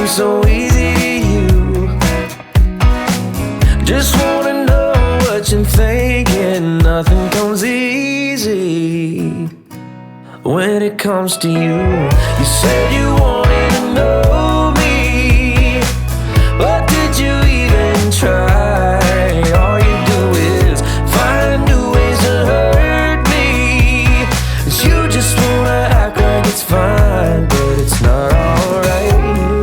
seems so easy to you. Just wanna know what you're thinking. Nothing comes easy when it comes to you. You said you wanted to know me, but did you even try? All you do is find new ways to hurt me. 'Cause you just wanna act like it's fine, but it's not alright.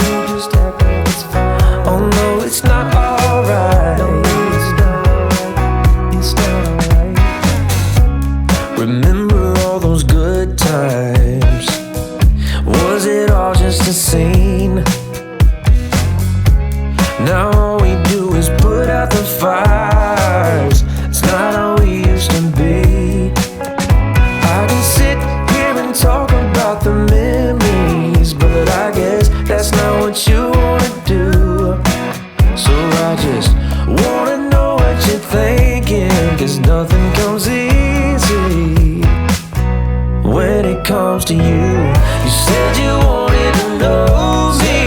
You just act like it's fine. Oh no, it's not alright. No, it's not alright. It's not alright. Remember all those good times? Was it all just a scene? Now all we do is put out the fires. It's not how we used to be. I can sit here and talk about the memories, but I guess that's not what you wanna do. So I just wanna know what you're thinking, 'cause nothing comes easy when it comes to you. You said you wanted to know me,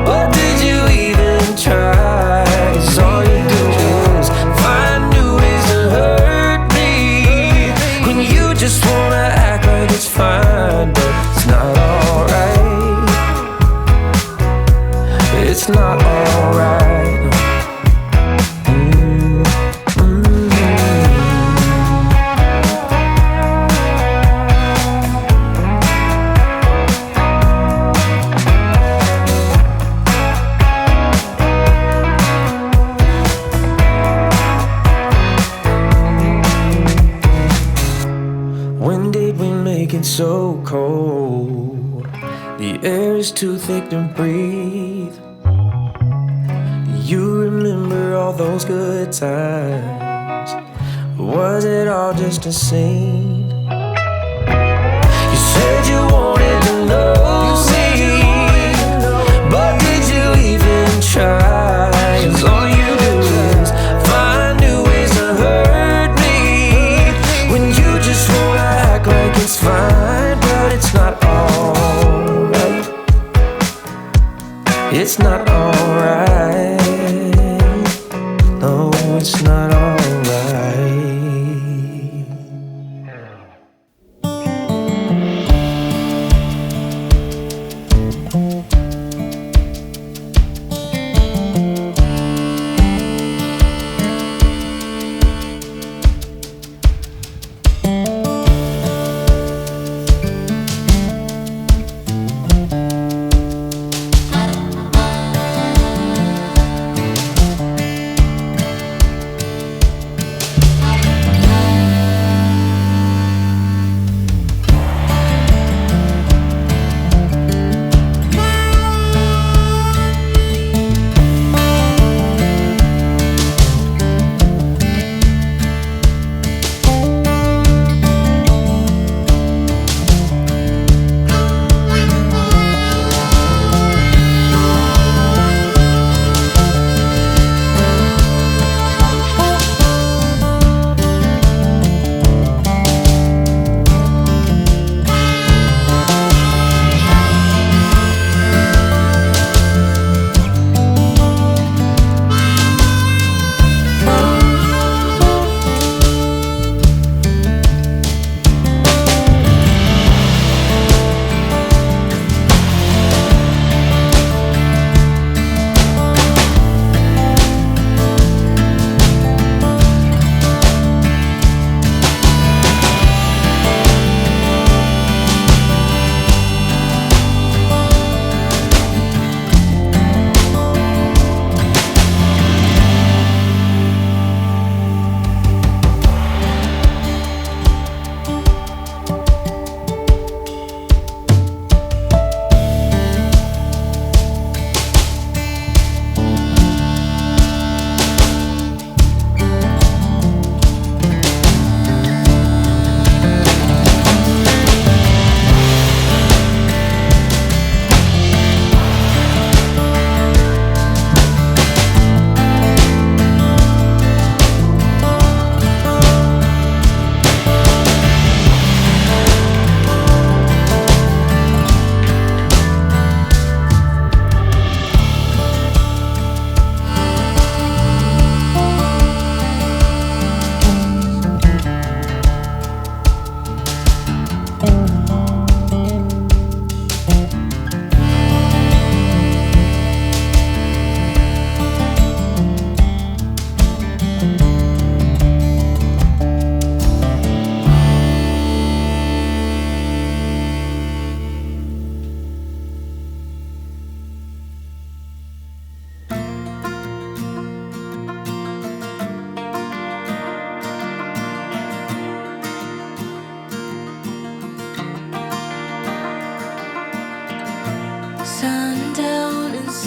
but did you even try? 'Cause all you do is find new ways to hurt me, when you just wanna act like it's fine, but it's not alright. It's not alright. When did we make it so cold? The air is too thick to breathe. You remember all those good times? Was it all just a scene? You said you wanted to know me, but did you even try? 'Cause all you do is find new ways to hurt me, when you just wanna act like it's fine, but it's not alright. It's not alright. No, it's not alright.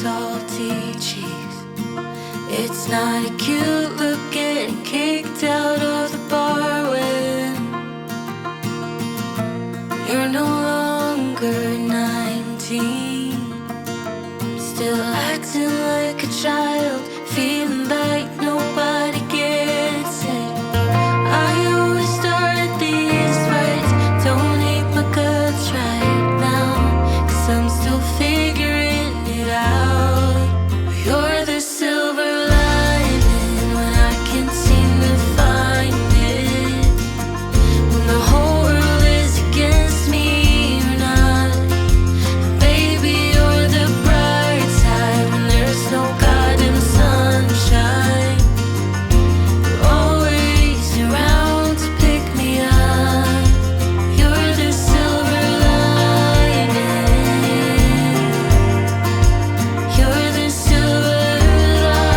salty cheeks. It's not a cute look getting kicked out of the bar when you're no longer 19. Still acting like a child, feeling like nobody gets it. I always start these fights, don't hate my guts right now, 'cause I'm still figuring it out. You're the silver lining when I can't seem to find it. When the whole world is against me, you're not. Baby, you're the bright side when there's no goddamn sunshine. You're always around to pick me up. You're the silver lining. You're the silver lining.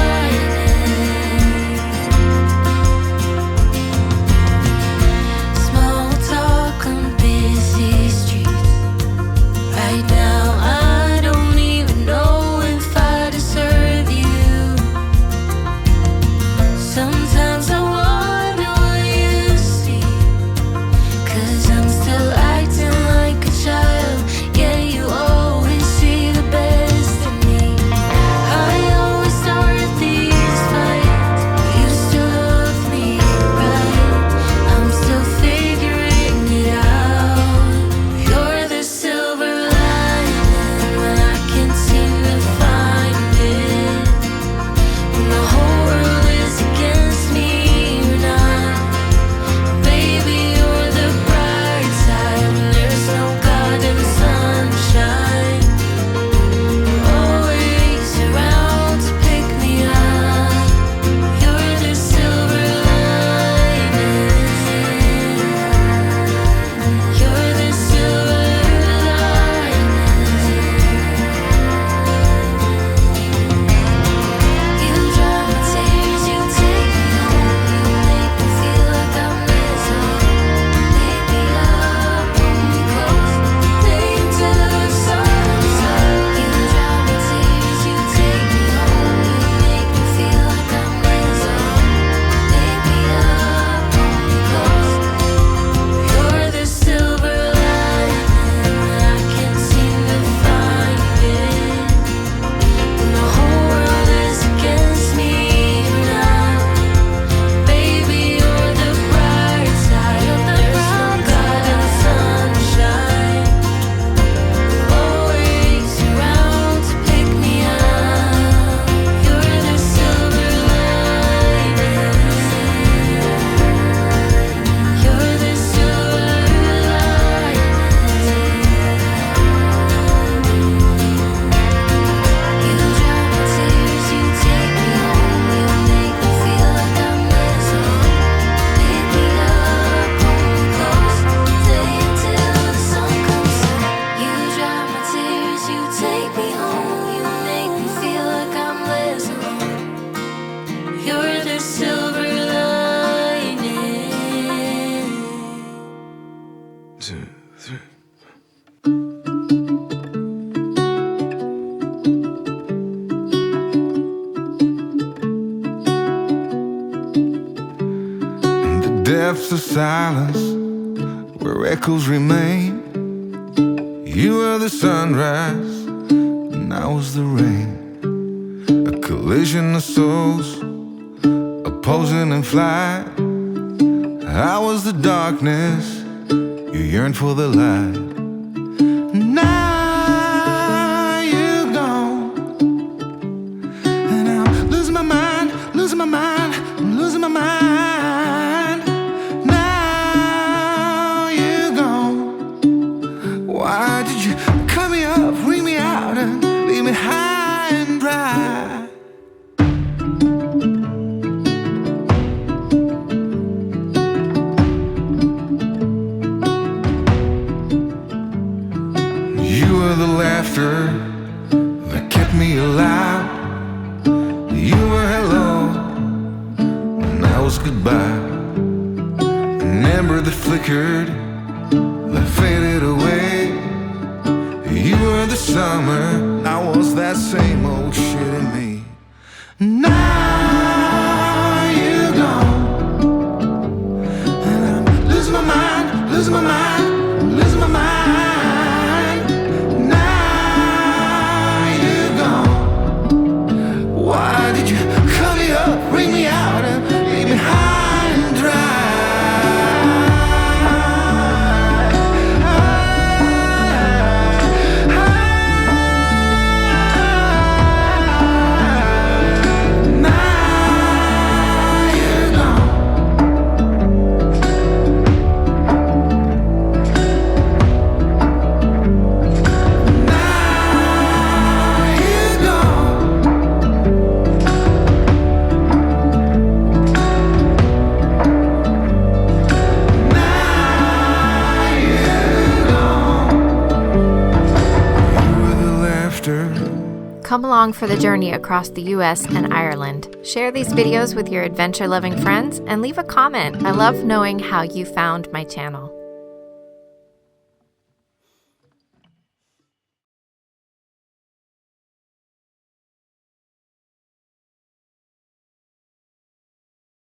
Small talk on busy streets. Right now I don't even know if I deserve you. Sometimes I wonder what you see, 'cause I'm still acting like a child. Yeah, you always see the best in me. I always start these fights, but you still love me, right? I'm still figuring it out. You're the silver lining when I can't seem to find it. When the whole world is against me, you're not. Baby, you're the bright side when there's no goddamn sunshine. You're always around to pick me up. You're the silver lining. You're the silver lining. You dry my tears, you take me home, you make me feel like I'm missing. Make me up, pull me close, stay until the sun comes up. You dry my tears, you take me home, you make me feel like I'm missing. Make me up, pull me close. You're the silver lining when I can't seem to find it. When the whole world is against me, you're not. Baby, you're the bright side. There's no goddamn sunshine. You're always around to pick me up. You're the silver lining. You're the silver lining. You dry my tears, you take me home, you make me feel like I'm missing. Pick me up, pull me close, stay until the sun comes up. You dry my tears, you take me home, you make me feel like I'm missing. You're the silver lining. 2, 3. In the depths of silence, where echoes remain, you were the sunrise, and I was the rain. A collision of souls, opposing in flight. I was the darkness, you yearned for the light. Now you're gone, and I'm losing my mind, losing my mind, I'm losing my mind. Now you're gone. Why did you cut me up, ring me out, and leave me high and dry? You were the laughter that kept me alive. You were hello, and I was goodbye. An ember that flickered, that faded away. You were the summer. Now was that same old shit in me. Now you're gone, and I'm losing my mind, losing my mind, losing my mind. Now you're gone. Why did you cut me up, bring me out, and leave me high and dry? Come along for the journey across the US and Ireland. Share these videos with your adventure-loving friends and leave a comment. I love knowing how you found my channel.